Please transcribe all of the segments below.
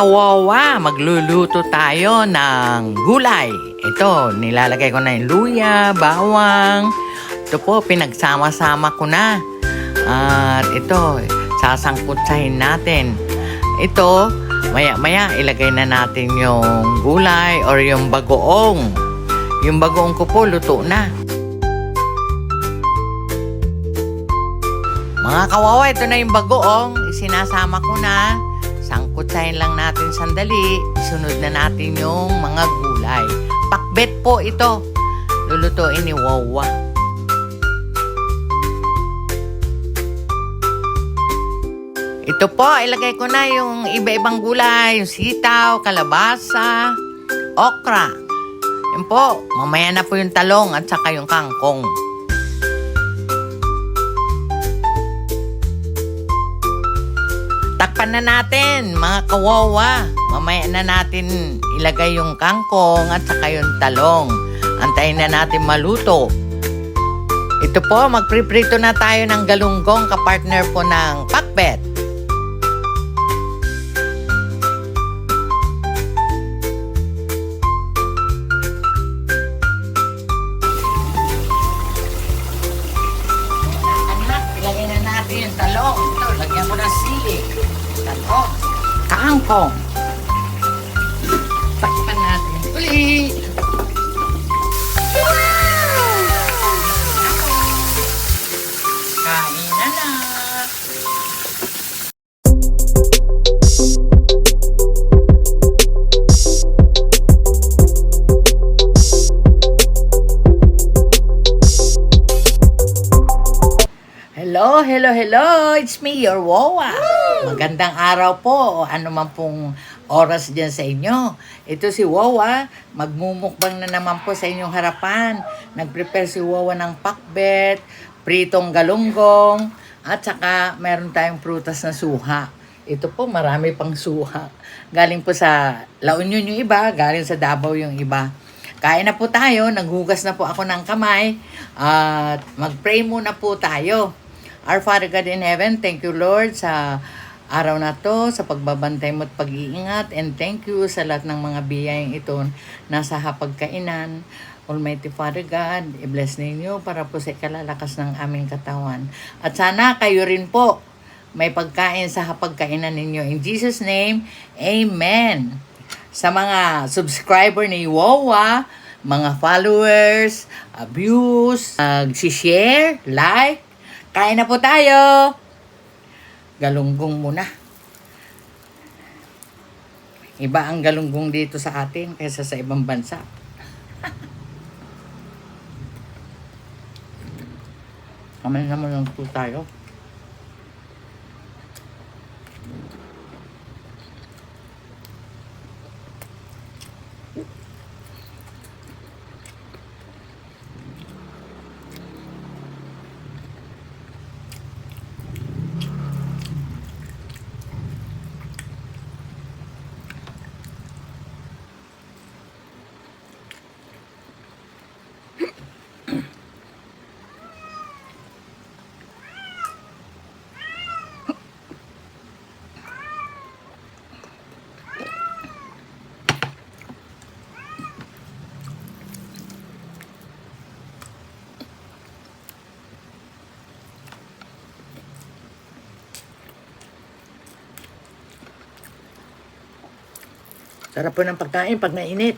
kawawa, magluluto tayo ng gulay. Ito, nilalagay ko na yung luya, bawang. Ito po, pinagsama-sama ko na. At ito, sasangkutsahin natin. Ito, maya-maya ilagay na natin yung gulay or yung bagoong. Yung bagoong ko po, luto na. Mga kawawa, ito na yung bagoong. Isinasama ko na. Sangkutsahin lang natin sandali. Sunod na natin yung mga gulay. Pakbet po ito. Lulutuin ni Wawa. Ito po, ilagay ko na yung iba-ibang gulay. Yung sitaw, kalabasa, okra. Yan po, mamaya na po yung talong at saka yung kangkong. Takpan na natin, mga kawawa. Mamaya na natin ilagay yung kangkong at saka yung talong. Antayin na natin maluto. Ito po, magpriprito na tayo ng galunggong, kapartner po ng pakbet. Anak, ilagay na natin yung talong. Ito, lagyan ko ng sili. Talong, kangkong. Takpan natin ulit. Kain na na. Hello, hello, hello! It's me, your Wawa. Magandang araw po o ano man pong oras dyan sa inyo. Ito si Wawa, magmumukbang na naman po sa inyong harapan. Nag-prepare si Wawa ng pakbet, pritong galunggong, at saka meron tayong prutas na suha. Ito po, marami pang suha. Galing po sa La Union yung iba, galing sa Davao yung iba. Kain na po tayo, naghugas na po ako ng kamay, at mag-pray muna po tayo. Our Father God in Heaven, thank you Lord sa araw na to, sa pagbabantay mo at pag-iingat, and thank you sa lahat ng mga biyayang ito nasa hapagkainan. Almighty Father God, i-bless ninyo para po sa ikalalakas ng aming katawan. At sana kayo rin po may pagkain sa hapagkainan ninyo. In Jesus' name, Amen. Sa mga subscriber ni Wawa, mga followers, views, share, like, kain na po tayo. Galunggong muna. Iba ang galunggong dito sa atin kaysa sa ibang bansa. Kamay naman lang po tayo. Sarap po ng pagkain pag nainit.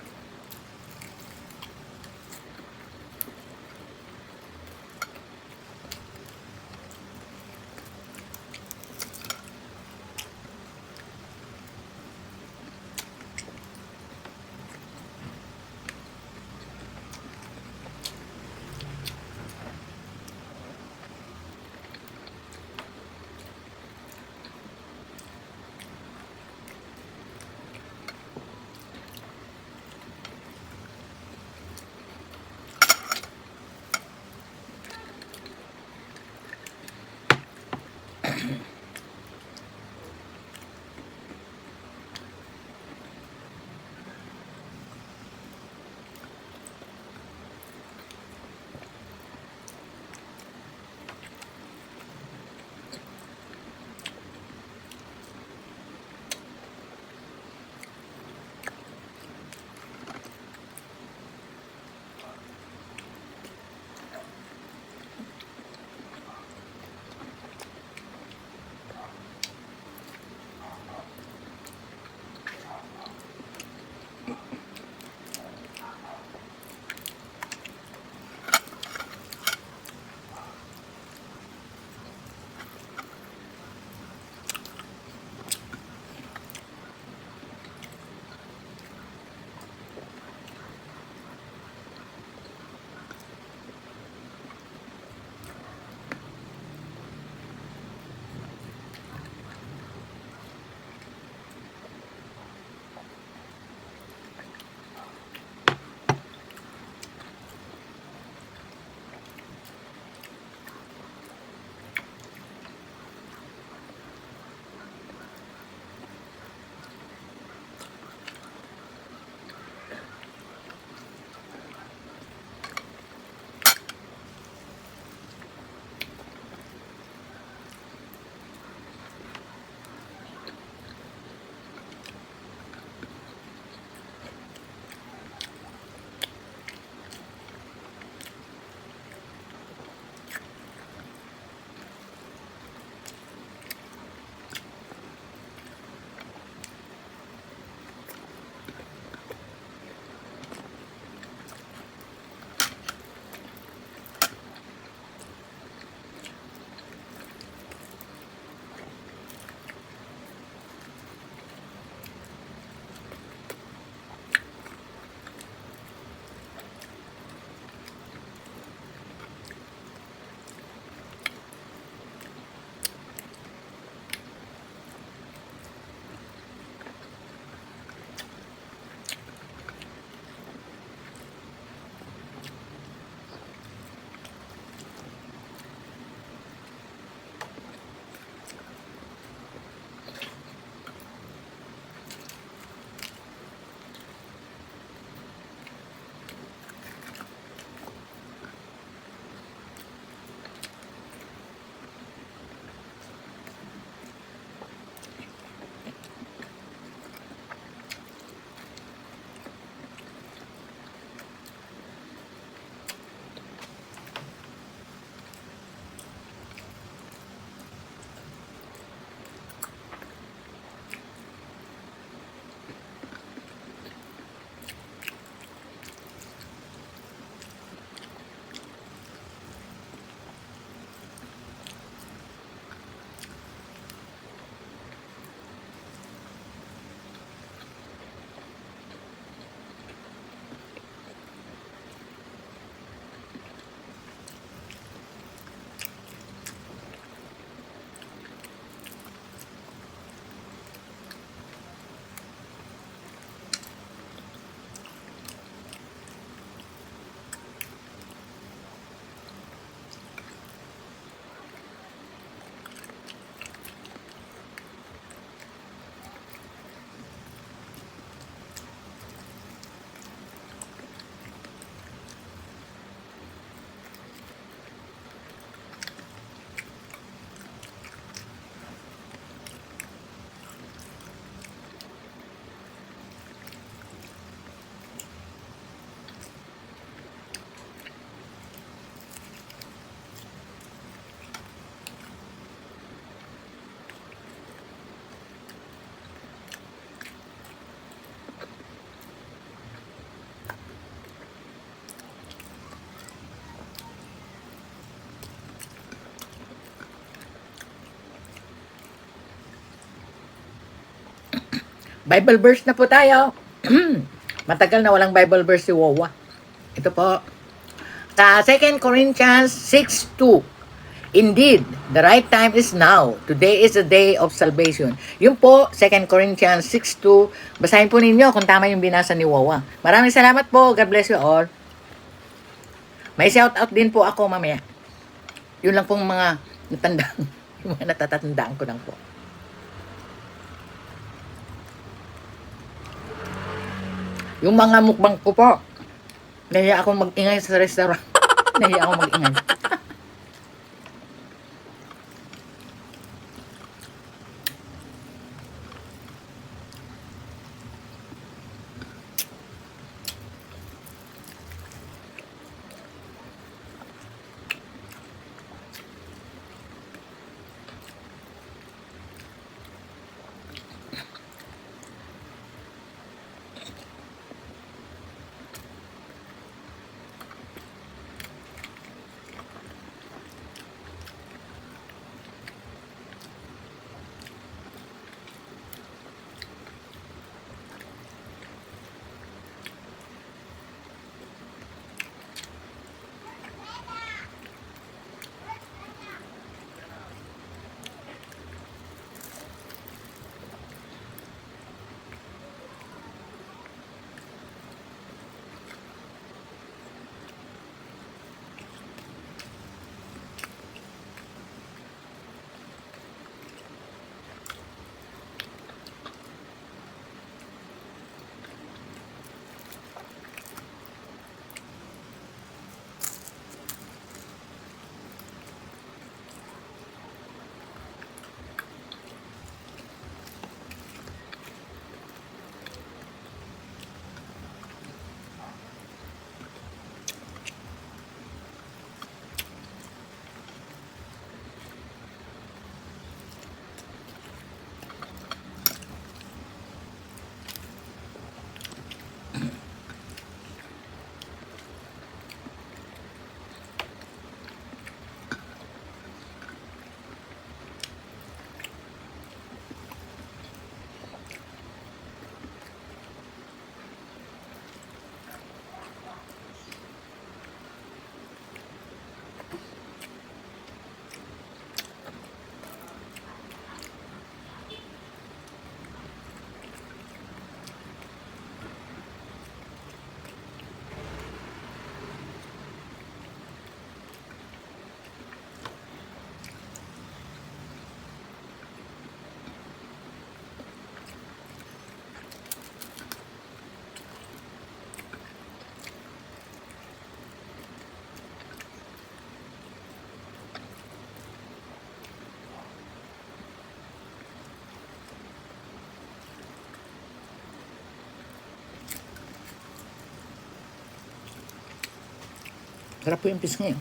Bible verse na po tayo. Matagal na walang Bible verse si Wawa. Ito po. Sa 2 Corinthians 6:2. Indeed, the right time is now. Today is the day of salvation. Yun po, 2 Corinthians 6:2. Basahin po ninyo kung tama yung binasa ni Wawa. Maraming salamat po. God bless you all. May shout out din po ako mamaya. Yun lang pong mga natandaan. Yung mga natatandaan ko lang po. Yung mga mukbang ko po, nahiya akong mag-ingay sa restaurant. Nahiya akong mag-ingay. Sarap po yung pisngi.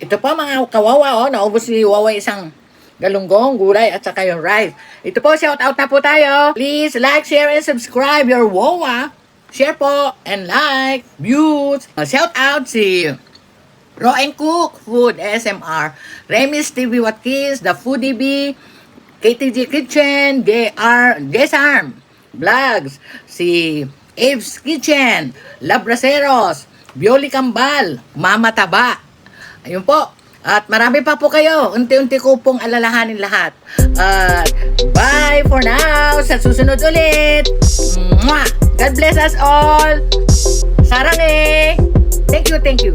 Ito po mga kawawa, oh, naubos ni Wawa isang galunggong, gulay, at saka yung rice. Ito po, shout out na po tayo. Please like, share, and subscribe your Wawa. Share po, and like, views. Shout out si Raw and Cook Food ASMR, Remis TV Watkins, The Foodie Bee, KTG Kitchen, Desarm Vlogs, si Abe's Kitchen, Labraceros, Bioli Kambal, Mama Taba. Ayun po. At marami pa po kayo. Unti-unti ko pong alalahanin lahat. Bye for now. Sa susunod ulit. Mwah! God bless us all. Sarang eh. Thank you, thank you.